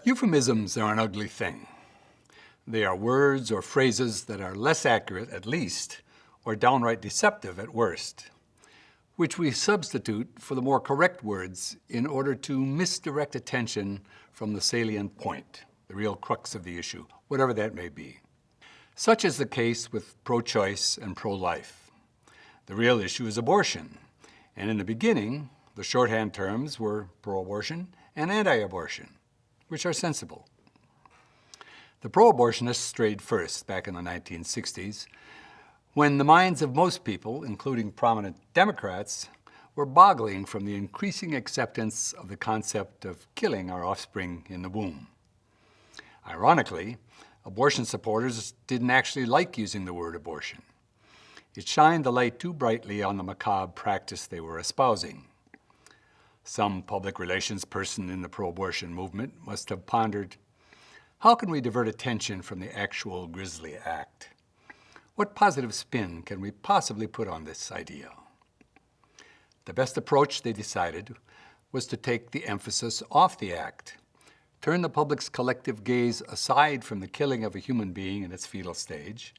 Euphemisms are an ugly thing. They are words or phrases that are less accurate at least, or downright deceptive at worst, which we substitute for the more correct words in order to misdirect attention from the salient point, the real crux of the issue, whatever that may be. Such is the case with pro-choice and pro-life. The real issue is abortion, and in the beginning, the shorthand terms were pro-abortion and anti-abortion, which are sensible. The pro-abortionists strayed first back in the 1960s, when the minds of most people, including prominent Democrats, were boggling from the increasing acceptance of the concept of killing our offspring in the womb. Ironically, abortion supporters didn't actually like using the word abortion. It shined the light too brightly on the macabre practice they were espousing. Some public relations person in the pro-abortion movement must have pondered, how can we divert attention from the actual grisly act? What positive spin can we possibly put on this idea? The best approach, they decided, was to take the emphasis off the act, turn the public's collective gaze aside from the killing of a human being in its fetal stage,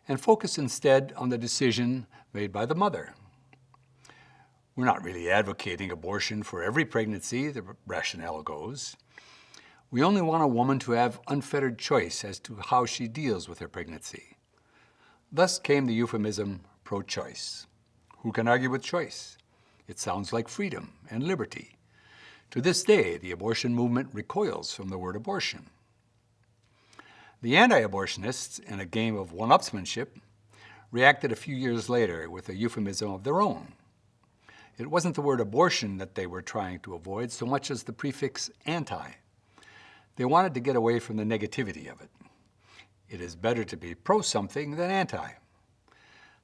and focus instead on the decision made by the mother. We're not really advocating abortion for every pregnancy, the rationale goes. We only want a woman to have unfettered choice as to how she deals with her pregnancy. Thus came the euphemism pro-choice. Who can argue with choice? It sounds like freedom and liberty. To this day, the abortion movement recoils from the word abortion. The anti-abortionists, in a game of one-upsmanship, reacted a few years later with a euphemism of their own. It wasn't the word abortion that they were trying to avoid so much as the prefix anti. They wanted to get away from the negativity of it. It is better to be pro-something than anti.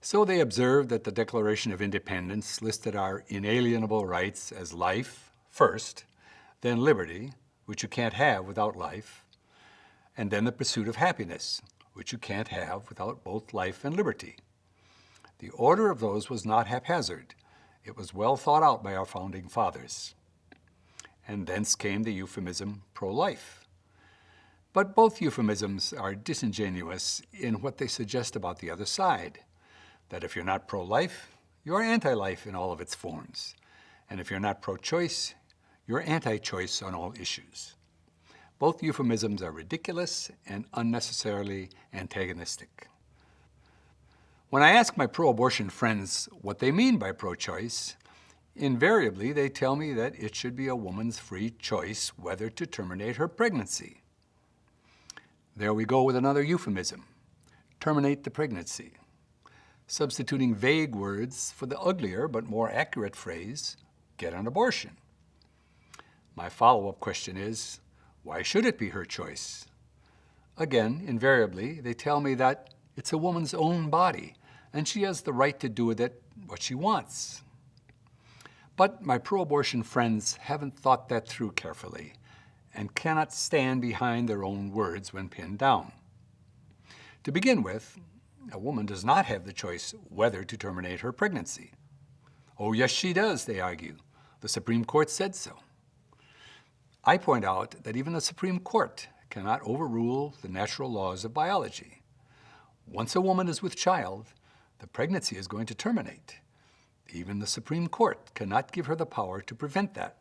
So they observed that the Declaration of Independence listed our inalienable rights as life first, then liberty, which you can't have without life, and then the pursuit of happiness, which you can't have without both life and liberty. The order of those was not haphazard. It was well thought out by our founding fathers. And thence came the euphemism pro-life. But both euphemisms are disingenuous in what they suggest about the other side, that if you're not pro-life, you're anti-life in all of its forms. And if you're not pro-choice, you're anti-choice on all issues. Both euphemisms are ridiculous and unnecessarily antagonistic. When I ask my pro-abortion friends what they mean by pro-choice, invariably they tell me that it should be a woman's free choice whether to terminate her pregnancy. There we go with another euphemism, terminate the pregnancy, substituting vague words for the uglier but more accurate phrase, get an abortion. My follow-up question is, why should it be her choice? Again, invariably, they tell me that it's a woman's own body, and she has the right to do with it what she wants. But my pro-abortion friends haven't thought that through carefully and cannot stand behind their own words when pinned down. To begin with, a woman does not have the choice whether to terminate her pregnancy. Oh, yes, she does, they argue. The Supreme Court said so. I point out that even the Supreme Court cannot overrule the natural laws of biology. Once a woman is with child, the pregnancy is going to terminate. Even the Supreme Court cannot give her the power to prevent that.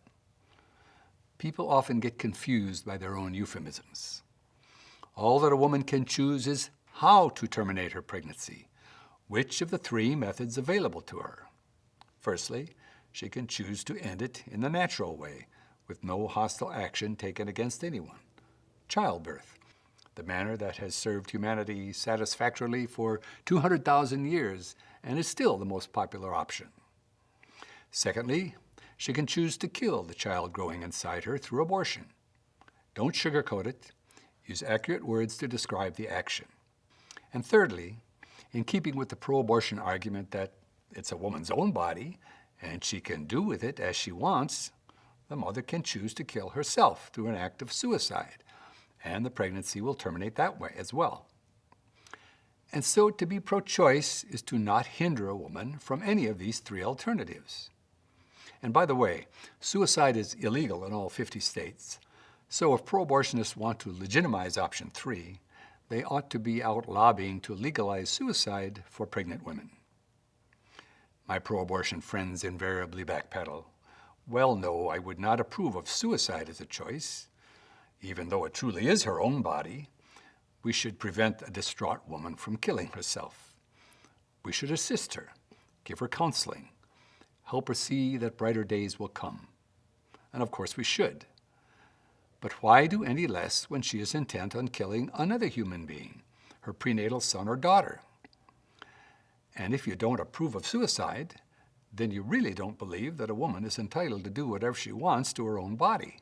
People often get confused by their own euphemisms. All that a woman can choose is how to terminate her pregnancy, which of the three methods available to her. Firstly, she can choose to end it in the natural way, with no hostile action taken against anyone. Childbirth, the manner that has served humanity satisfactorily for 200,000 years and is still the most popular option. Secondly, she can choose to kill the child growing inside her through abortion. Don't sugarcoat it. Use accurate words to describe the action. And thirdly, in keeping with the pro-abortion argument that it's a woman's own body and she can do with it as she wants, the mother can choose to kill herself through an act of suicide, and the pregnancy will terminate that way as well. And so to be pro-choice is to not hinder a woman from any of these three alternatives. And by the way, suicide is illegal in all 50 states, So if pro-abortionists want to legitimize option 3, they ought to be out lobbying to legalize suicide for pregnant women. My pro-abortion friends invariably backpedal. Well, no, I would not approve of suicide as a choice. Even though it truly is her own body, we should prevent a distraught woman from killing herself. We should assist her, give her counseling, help her see that brighter days will come. And of course we should. But why do any less when she is intent on killing another human being, her prenatal son or daughter? And if you don't approve of suicide, then you really don't believe that a woman is entitled to do whatever she wants to her own body.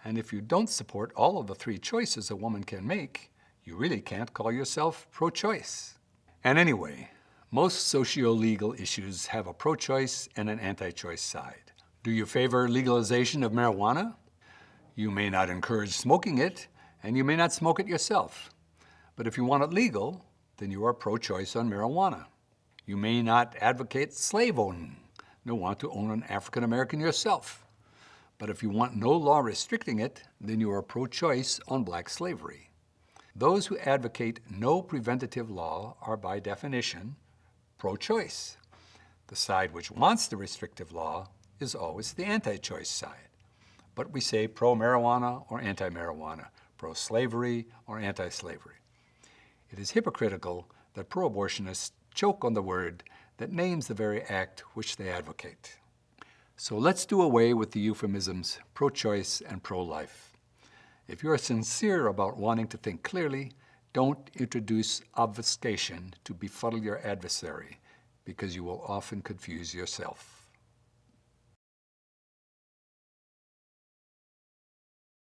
And if you don't support all of the 3 choices a woman can make, you really can't call yourself pro-choice. And anyway, most socio-legal issues have a pro-choice and an anti-choice side. Do you favor legalization of marijuana? You may not encourage smoking it, and you may not smoke it yourself. But if you want it legal, then you are pro-choice on marijuana. You may not advocate slave owning, nor want to own an African American yourself. But if you want no law restricting it, then you are pro-choice on black slavery. Those who advocate no preventative law are by definition pro-choice. The side which wants the restrictive law is always the anti-choice side. But we say pro-marijuana or anti-marijuana, pro-slavery or anti-slavery. It is hypocritical that pro-abortionists choke on the word that names the very act which they advocate. So let's do away with the euphemisms pro-choice and pro-life. If you are sincere about wanting to think clearly, don't introduce obfuscation to befuddle your adversary, because you will often confuse yourself.